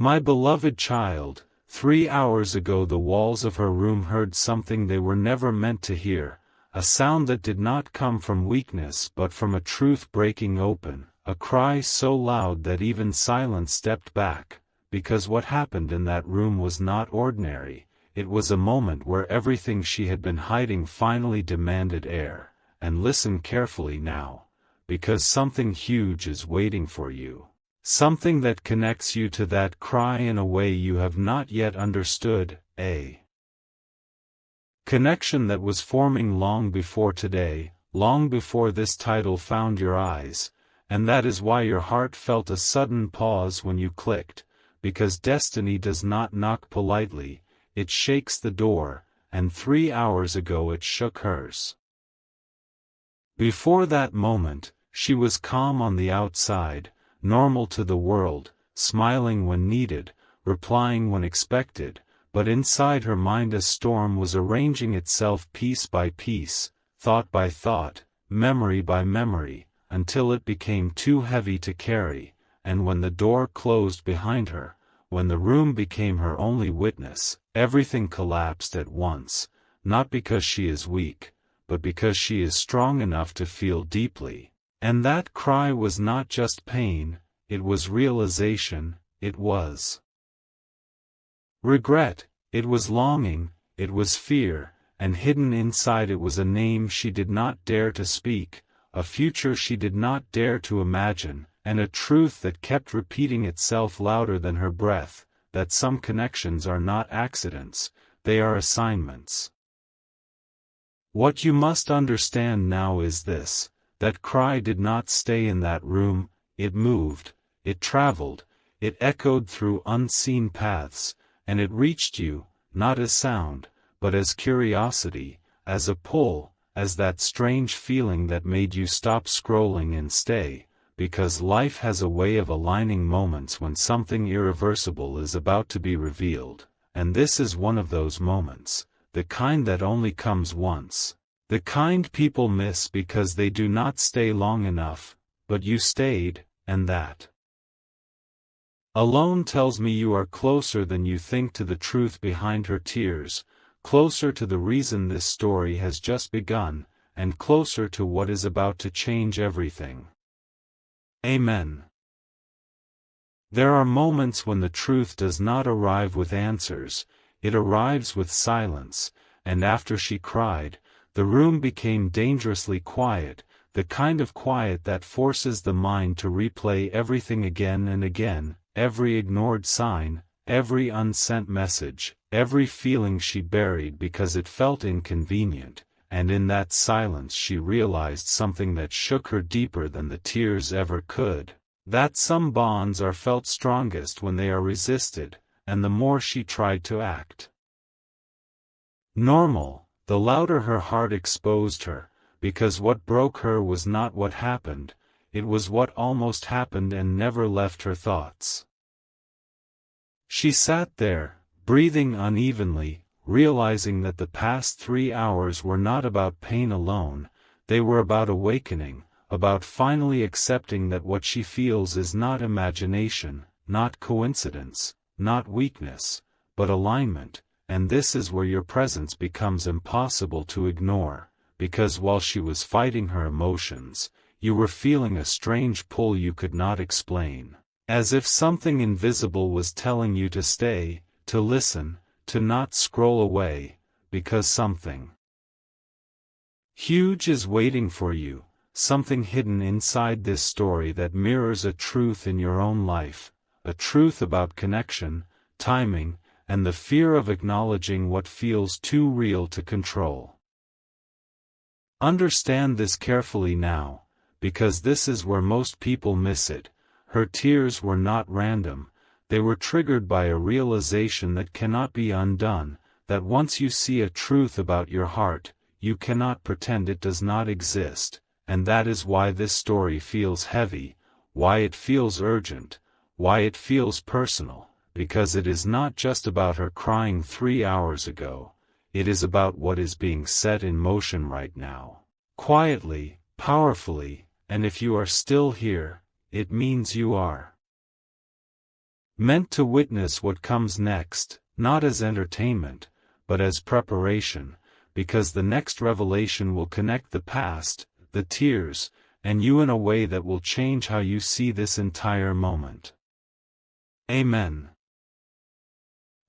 My beloved child, 3 hours ago the walls of her room heard something they were never meant to hear, a sound that did not come from weakness but from a truth breaking open, a cry so loud that even silence stepped back, because what happened in that room was not ordinary. It was a moment where everything she had been hiding finally demanded air. And listen carefully now, because something huge is waiting for you. Something that connects you to that cry in a way you have not yet understood, a connection that was forming long before today, long before this title found your eyes, and that is why your heart felt a sudden pause when you clicked, because destiny does not knock politely, it shakes the door, and 3 hours ago it shook hers. Before that moment, she was calm on the outside, normal to the world, smiling when needed, replying when expected, but inside her mind a storm was arranging itself piece by piece, thought by thought, memory by memory, until it became too heavy to carry, and when the door closed behind her, when the room became her only witness, everything collapsed at once, not because she is weak, but because she is strong enough to feel deeply. And that cry was not just pain, it was realization, it was regret, it was longing, it was fear, and hidden inside it was a name she did not dare to speak, a future she did not dare to imagine, and a truth that kept repeating itself louder than her breath, that some connections are not accidents, they are assignments. What you must understand now is this, that cry did not stay in that room, it moved, it traveled, it echoed through unseen paths, and it reached you, not as sound, but as curiosity, as a pull, as that strange feeling that made you stop scrolling and stay, because life has a way of aligning moments when something irreversible is about to be revealed, and this is one of those moments, the kind that only comes once, the kind people miss because they do not stay long enough, but you stayed, and that alone tells me you are closer than you think to the truth behind her tears, closer to the reason this story has just begun, and closer to what is about to change everything. Amen. There are moments when the truth does not arrive with answers, it arrives with silence, and after she cried, the room became dangerously quiet, the kind of quiet that forces the mind to replay everything again and again, every ignored sign, every unsent message, every feeling she buried because it felt inconvenient. And in that silence she realized something that shook her deeper than the tears ever could, that some bonds are felt strongest when they are resisted, and the more she tried to act normal, the louder her heart exposed her, because what broke her was not what happened, it was what almost happened and never left her thoughts. She sat there, breathing unevenly, realizing that the past 3 hours were not about pain alone, they were about awakening, about finally accepting that what she feels is not imagination, not coincidence, not weakness, but alignment, and this is where your presence becomes impossible to ignore, because while she was fighting her emotions, you were feeling a strange pull you could not explain, as if something invisible was telling you to stay, to listen, to not scroll away, because something huge is waiting for you, something hidden inside this story that mirrors a truth in your own life, a truth about connection, timing, and the fear of acknowledging what feels too real to control. Understand this carefully now, because this is where most people miss it. Her tears were not random. They were triggered by a realization that cannot be undone, that once you see a truth about your heart, you cannot pretend it does not exist, and that is why this story feels heavy, why it feels urgent, why it feels personal, because it is not just about her crying 3 hours ago, it is about what is being set in motion right now, quietly, powerfully, and if you are still here, it means you are meant to witness what comes next, not as entertainment, but as preparation, because the next revelation will connect the past, the tears, and you in a way that will change how you see this entire moment. Amen.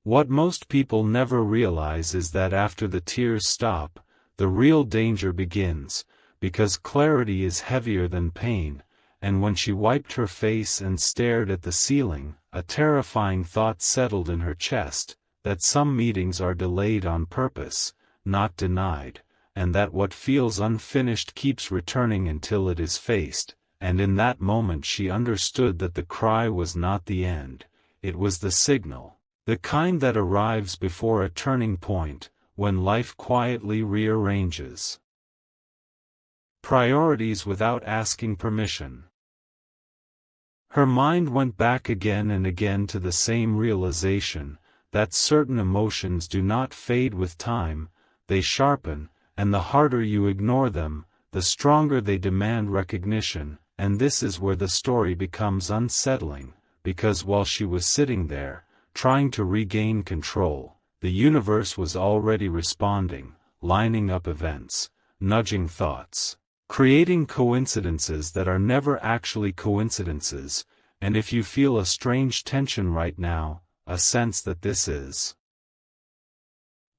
What most people never realize is that after the tears stop, the real danger begins, because clarity is heavier than pain, and when she wiped her face and stared at the ceiling, a terrifying thought settled in her chest, that some meetings are delayed on purpose, not denied, and that what feels unfinished keeps returning until it is faced, and in that moment she understood that the cry was not the end, it was the signal, the kind that arrives before a turning point, when life quietly rearranges priorities without asking permission. Her mind went back again and again to the same realization, that certain emotions do not fade with time, they sharpen, and the harder you ignore them, the stronger they demand recognition, and this is where the story becomes unsettling, because while she was sitting there, trying to regain control, the universe was already responding, lining up events, nudging thoughts, creating coincidences that are never actually coincidences, and if you feel a strange tension right now, a sense that this is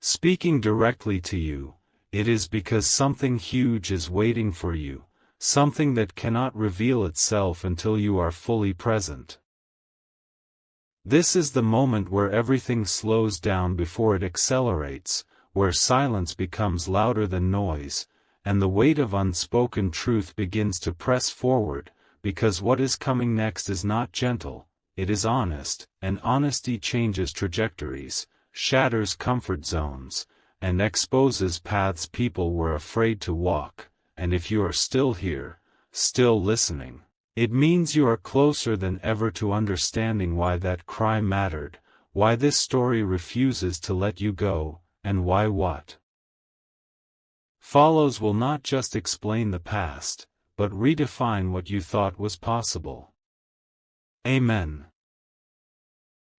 speaking directly to you, it is because something huge is waiting for you, something that cannot reveal itself until you are fully present. This is the moment where everything slows down before it accelerates, where silence becomes louder than noise, and the weight of unspoken truth begins to press forward, because what is coming next is not gentle, it is honest, and honesty changes trajectories, shatters comfort zones, and exposes paths people were afraid to walk, and if you are still here, still listening, it means you are closer than ever to understanding why that cry mattered, why this story refuses to let you go, and why what follows will not just explain the past, but redefine what you thought was possible. Amen.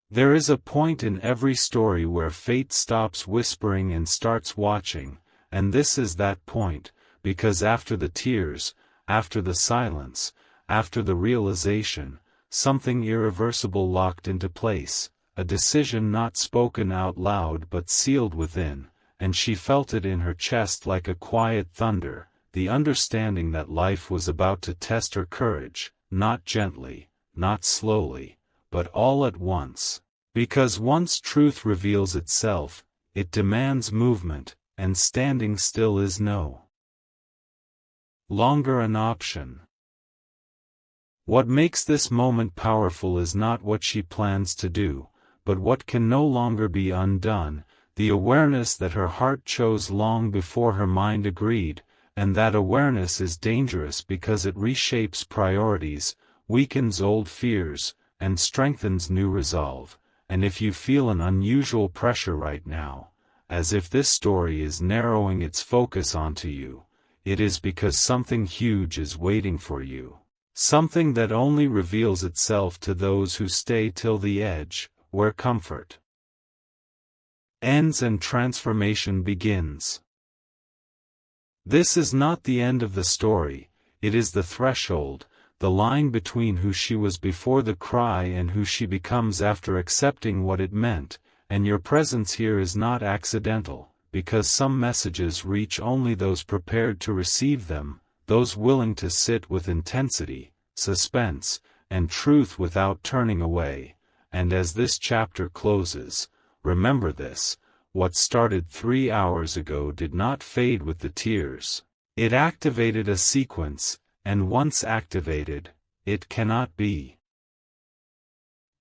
There is a point in every story where fate stops whispering and starts watching, and this is that point, because after the tears, after the silence, after the realization, something irreversible locked into place, a decision not spoken out loud but sealed within, and she felt it in her chest like a quiet thunder, the understanding that life was about to test her courage, not gently, not slowly, but all at once, because once truth reveals itself, it demands movement, and standing still is no longer an option. What makes this moment powerful is not what she plans to do, but what can no longer be undone, the awareness that her heart chose long before her mind agreed, and that awareness is dangerous because it reshapes priorities, weakens old fears, and strengthens new resolve, and if you feel an unusual pressure right now, as if this story is narrowing its focus onto you, it is because something huge is waiting for you. Something that only reveals itself to those who stay till the edge, where comfort ends and transformation begins. This is not the end of the story, it is the threshold, the line between who she was before the cry and who she becomes after accepting what it meant, and your presence here is not accidental, because some messages reach only those prepared to receive them, those willing to sit with intensity, suspense, and truth without turning away, and as this chapter closes, remember this, what started 3 hours ago did not fade with the tears. It activated a sequence, and once activated, it cannot be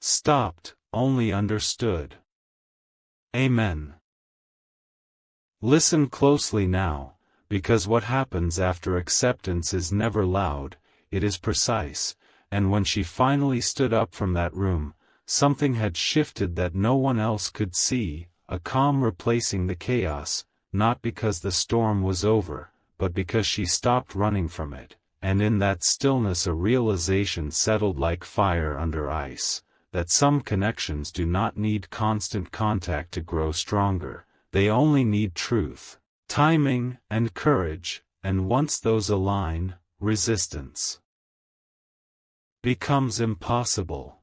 stopped, only understood. Amen. Listen closely now, because what happens after acceptance is never loud, it is precise, and when she finally stood up from that room, something had shifted that no one else could see, a calm replacing the chaos, not because the storm was over, but because she stopped running from it, and in that stillness a realization settled like fire under ice, that some connections do not need constant contact to grow stronger, they only need truth, timing, and courage, and once those align, resistance becomes impossible.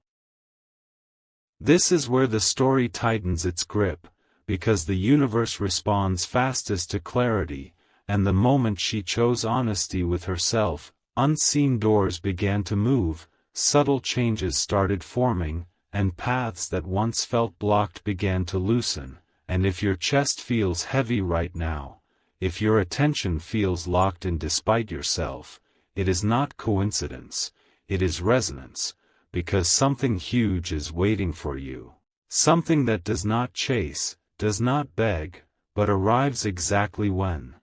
This is where the story tightens its grip, because the universe responds fastest to clarity, and the moment she chose honesty with herself, unseen doors began to move, subtle changes started forming, and paths that once felt blocked began to loosen. And if your chest feels heavy right now, if your attention feels locked in despite yourself, it is not coincidence, it is resonance, because something huge is waiting for you. Something that does not chase, does not beg, but arrives exactly when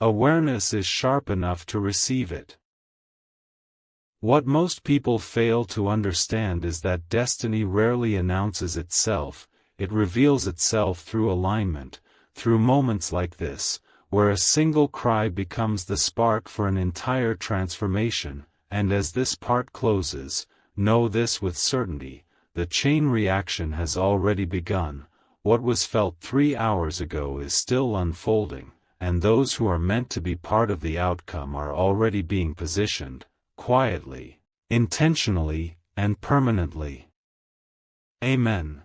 awareness is sharp enough to receive it. What most people fail to understand is that destiny rarely announces itself, it reveals itself through alignment, through moments like this, where a single cry becomes the spark for an entire transformation, and as this part closes, know this with certainty, the chain reaction has already begun. What was felt 3 hours ago is still unfolding, and those who are meant to be part of the outcome are already being positioned, quietly, intentionally, and permanently. Amen.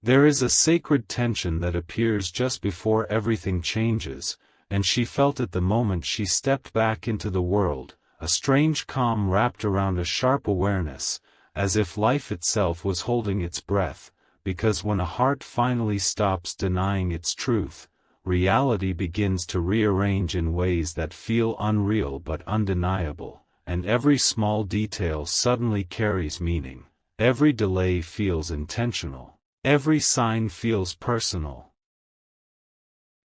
There is a sacred tension that appears just before everything changes, and she felt it the moment she stepped back into the world, a strange calm wrapped around a sharp awareness, as if life itself was holding its breath, because when a heart finally stops denying its truth, reality begins to rearrange in ways that feel unreal but undeniable, and every small detail suddenly carries meaning, every delay feels intentional, every sign feels personal.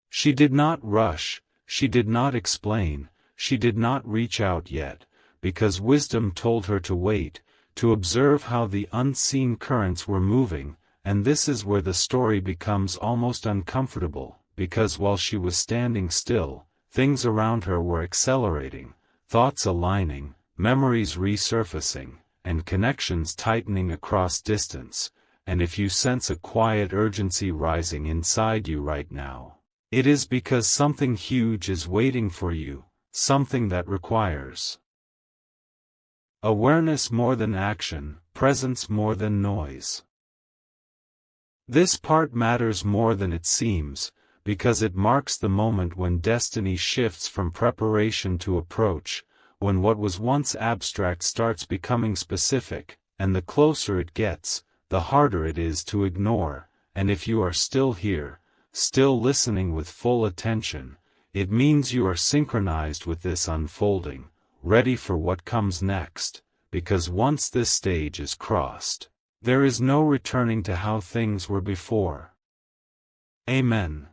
She did not rush, she did not explain, she did not reach out yet, because wisdom told her to wait, to observe how the unseen currents were moving, and this is where the story becomes almost uncomfortable. Because while she was standing still, things around her were accelerating, thoughts aligning, memories resurfacing, and connections tightening across distance, and if you sense a quiet urgency rising inside you right now, it is because something huge is waiting for you, something that requires awareness more than action, presence more than noise. This part matters more than it seems, because it marks the moment when destiny shifts from preparation to approach, when what was once abstract starts becoming specific, and the closer it gets, the harder it is to ignore, and if you are still here, still listening with full attention, it means you are synchronized with this unfolding, ready for what comes next, because once this stage is crossed, there is no returning to how things were before. Amen.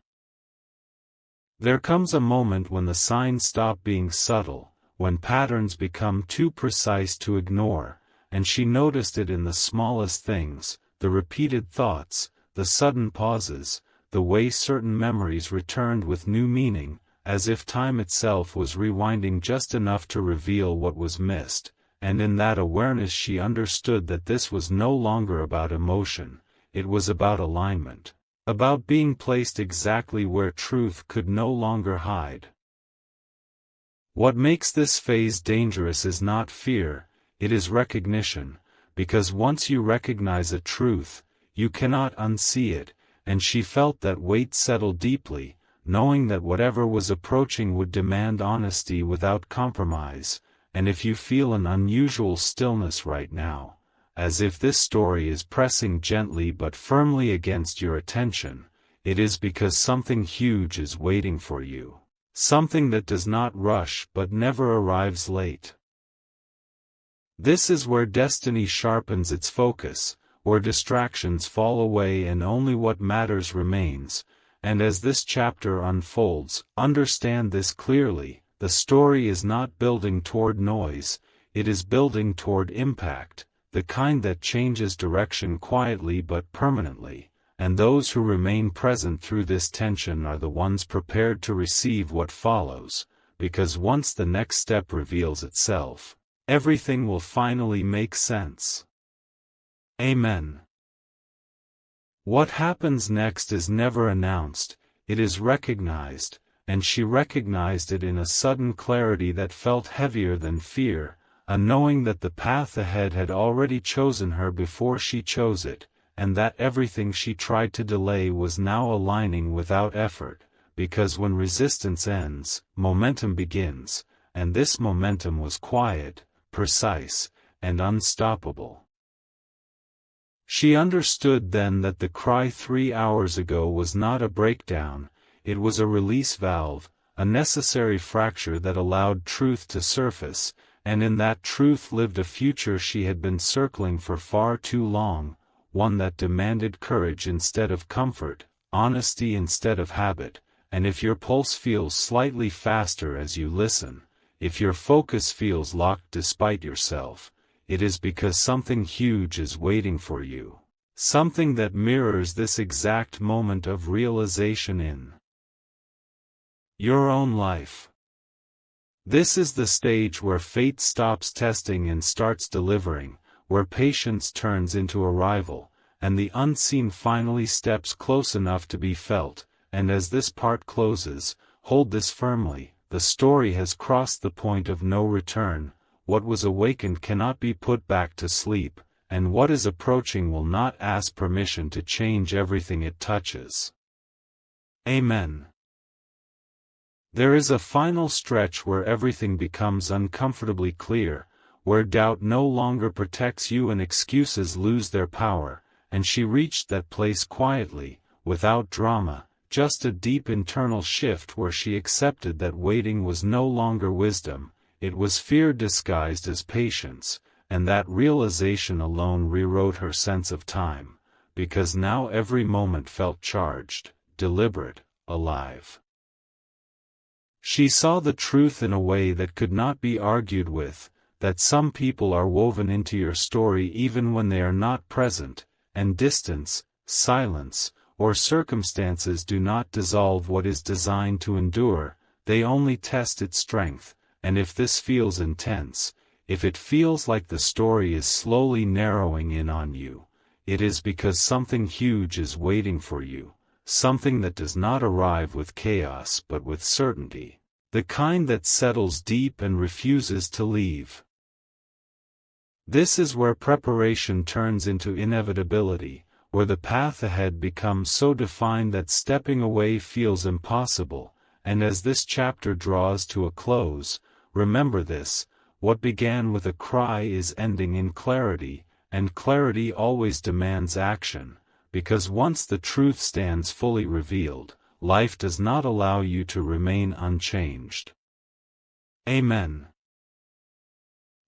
There comes a moment when the signs stop being subtle, when patterns become too precise to ignore, and she noticed it in the smallest things, the repeated thoughts, the sudden pauses, the way certain memories returned with new meaning, as if time itself was rewinding just enough to reveal what was missed, and in that awareness she understood that this was no longer about emotion, it was about alignment. About being placed exactly where truth could no longer hide. What makes this phase dangerous is not fear, it is recognition, because once you recognize a truth, you cannot unsee it, and she felt that weight settle deeply, knowing that whatever was approaching would demand honesty without compromise, and if you feel an unusual stillness right now, as if this story is pressing gently but firmly against your attention, it is because something huge is waiting for you. Something that does not rush but never arrives late. This is where destiny sharpens its focus, where distractions fall away and only what matters remains, and as this chapter unfolds, understand this clearly, the story is not building toward noise, it is building toward impact. The kind that changes direction quietly but permanently, and those who remain present through this tension are the ones prepared to receive what follows, because once the next step reveals itself, Everything will finally make sense. Amen. What happens next is never announced, it is recognized, and she recognized it in a sudden clarity that felt heavier than fear, a knowing that the path ahead had already chosen her before she chose it, and that everything she tried to delay was now aligning without effort, because when resistance ends, momentum begins, and this momentum was quiet, precise, and unstoppable. She understood then that the cry 3 hours ago was not a breakdown, it was a release valve, a necessary fracture that allowed truth to surface, and in that truth lived a future she had been circling for far too long, one that demanded courage instead of comfort, honesty instead of habit, and if your pulse feels slightly faster as you listen, if your focus feels locked despite yourself, it is because something huge is waiting for you, something that mirrors this exact moment of realization in your own life. This is the stage where fate stops testing and starts delivering, where patience turns into arrival, and the unseen finally steps close enough to be felt, and as this part closes, hold this firmly, the story has crossed the point of no return. What was awakened cannot be put back to sleep, and what is approaching will not ask permission to change everything it touches. Amen. There is a final stretch where everything becomes uncomfortably clear, where doubt no longer protects you and excuses lose their power, and she reached that place quietly, without drama, just a deep internal shift where she accepted that waiting was no longer wisdom. It was fear disguised as patience, and that realization alone rewrote her sense of time, because now every moment felt charged, deliberate, alive. She saw the truth in a way that could not be argued with, that some people are woven into your story even when they are not present, and distance, silence, or circumstances do not dissolve what is designed to endure, they only test its strength. And if this feels intense, if it feels like the story is slowly narrowing in on you, it is because something huge is waiting for you, something that does not arrive with chaos but with certainty, the kind that settles deep and refuses to leave. This is where preparation turns into inevitability, where the path ahead becomes so defined that stepping away feels impossible, and as this chapter draws to a close, remember this, what began with a cry is ending in clarity, and clarity always demands action, because once the truth stands fully revealed, life does not allow you to remain unchanged. Amen.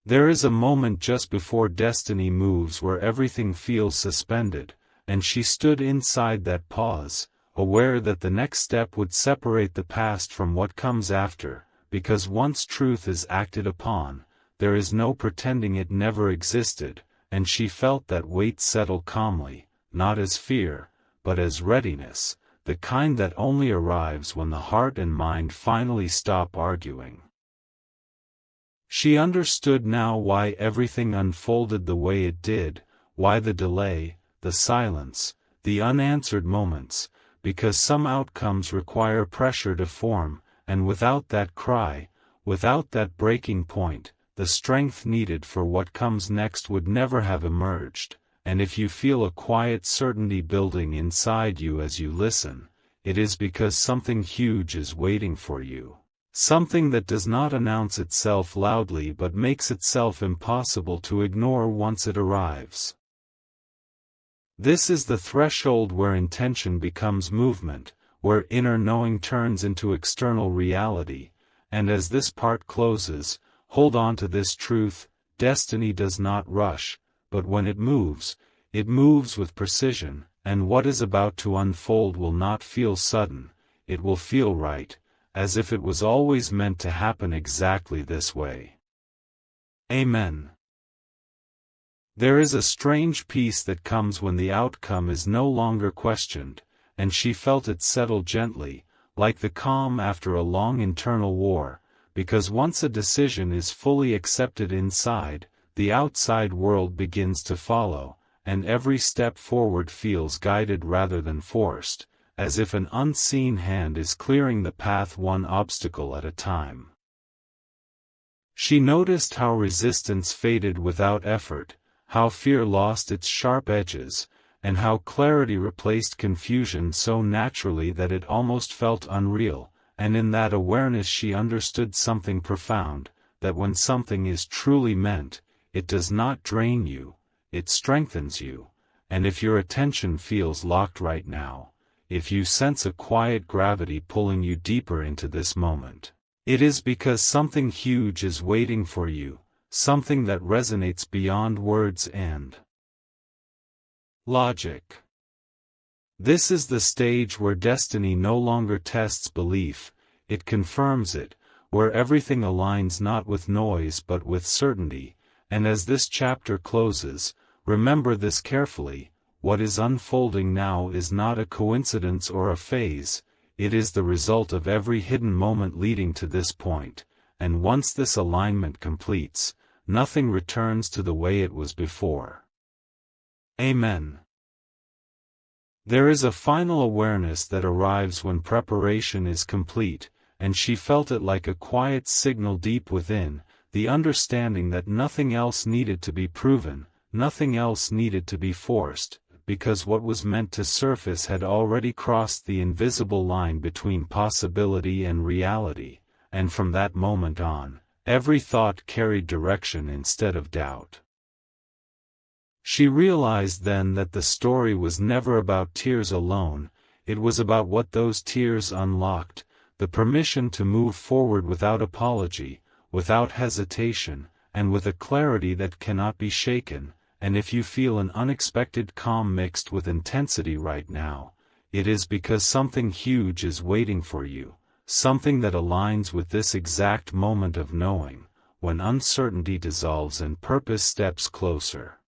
There is a moment just before destiny moves where everything feels suspended, and she stood inside that pause, aware that the next step would separate the past from what comes after. Because once truth is acted upon, there is no pretending it never existed, and she felt that weight settle calmly, not as fear, but as readiness, the kind that only arrives when the heart and mind finally stop arguing. She understood now why everything unfolded the way it did, why the delay, the silence, the unanswered moments, because some outcomes require pressure to form, and without that cry, without that breaking point, the strength needed for what comes next would never have emerged, and if you feel a quiet certainty building inside you as you listen, it is because something huge is waiting for you, something that does not announce itself loudly but makes itself impossible to ignore once it arrives. This is the threshold where intention becomes movement, where inner knowing turns into external reality, and as this part closes, hold on to this truth, destiny does not rush, but when it moves with precision, and what is about to unfold will not feel sudden, it will feel right, as if it was always meant to happen exactly this way. Amen. There is a strange peace that comes when the outcome is no longer questioned, and she felt it settle gently, like the calm after a long internal war, because once a decision is fully accepted inside, the outside world begins to follow, and every step forward feels guided rather than forced, as if an unseen hand is clearing the path one obstacle at a time. She noticed how resistance faded without effort, how fear lost its sharp edges, and how clarity replaced confusion so naturally that it almost felt unreal, and in that awareness she understood something profound, that when something is truly meant, it does not drain you, it strengthens you, and if your attention feels locked right now, if you sense a quiet gravity pulling you deeper into this moment, it is because something huge is waiting for you, something that resonates beyond words and logic. This is the stage where destiny no longer tests belief, it confirms it, where everything aligns not with noise but with certainty, and as this chapter closes, remember this carefully: what is unfolding now is not a coincidence or a phase, it is the result of every hidden moment leading to this point, and once this alignment completes, nothing returns to the way it was before. Amen. There is a final awareness that arrives when preparation is complete, and she felt it like a quiet signal deep within, the understanding that nothing else needed to be proven, nothing else needed to be forced, because what was meant to surface had already crossed the invisible line between possibility and reality, and from that moment on, every thought carried direction instead of doubt. She realized then that the story was never about tears alone, it was about what those tears unlocked, the permission to move forward without apology, without hesitation, and with a clarity that cannot be shaken. And if you feel an unexpected calm mixed with intensity right now, it is because something huge is waiting for you, something that aligns with this exact moment of knowing, when uncertainty dissolves and purpose steps closer.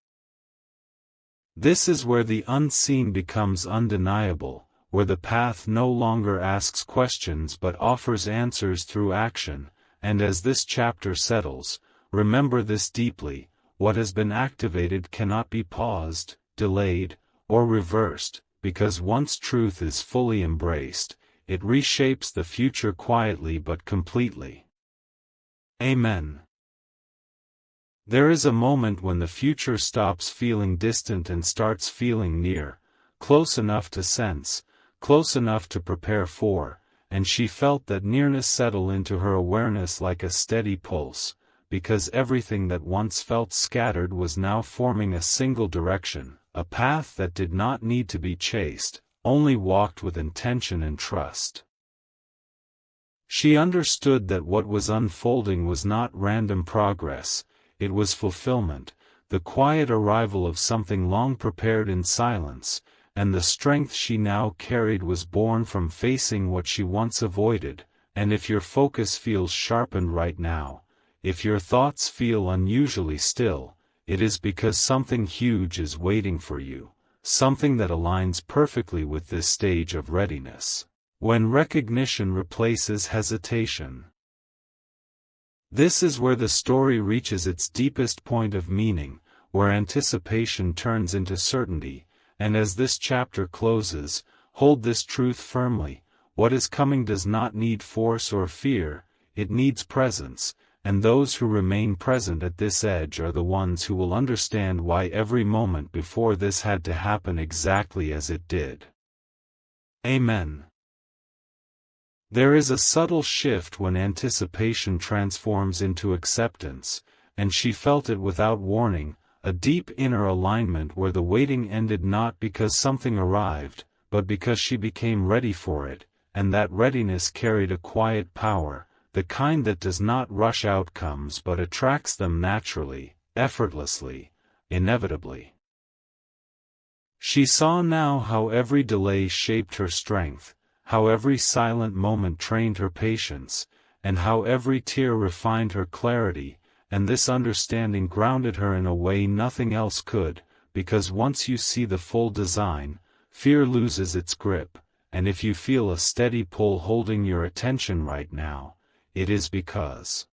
This is where the unseen becomes undeniable, where the path no longer asks questions but offers answers through action, and as this chapter settles, remember this deeply: what has been activated cannot be paused, delayed, or reversed, because once truth is fully embraced, it reshapes the future quietly but completely. Amen. There is a moment when the future stops feeling distant and starts feeling near, close enough to sense, close enough to prepare for, and she felt that nearness settle into her awareness like a steady pulse, because everything that once felt scattered was now forming a single direction, a path that did not need to be chased, only walked with intention and trust. She understood that what was unfolding was not random progress, it was fulfillment, the quiet arrival of something long prepared in silence, and the strength she now carried was born from facing what she once avoided. And if your focus feels sharpened right now, if your thoughts feel unusually still, it is because something huge is waiting for you, something that aligns perfectly with this stage of readiness, when recognition replaces hesitation. This is where the story reaches its deepest point of meaning, where anticipation turns into certainty, and as this chapter closes, hold this truth firmly: what is coming does not need force or fear, it needs presence, and those who remain present at this edge are the ones who will understand why every moment before this had to happen exactly as it did. Amen. There is a subtle shift when anticipation transforms into acceptance, and she felt it without warning, a deep inner alignment where the waiting ended not because something arrived, but because she became ready for it, and that readiness carried a quiet power, the kind that does not rush outcomes but attracts them naturally, effortlessly, inevitably. She saw now how every delay shaped her strength, how every silent moment trained her patience, and how every tear refined her clarity, and this understanding grounded her in a way nothing else could, because once you see the full design, fear loses its grip, and if you feel a steady pull holding your attention right now, it is because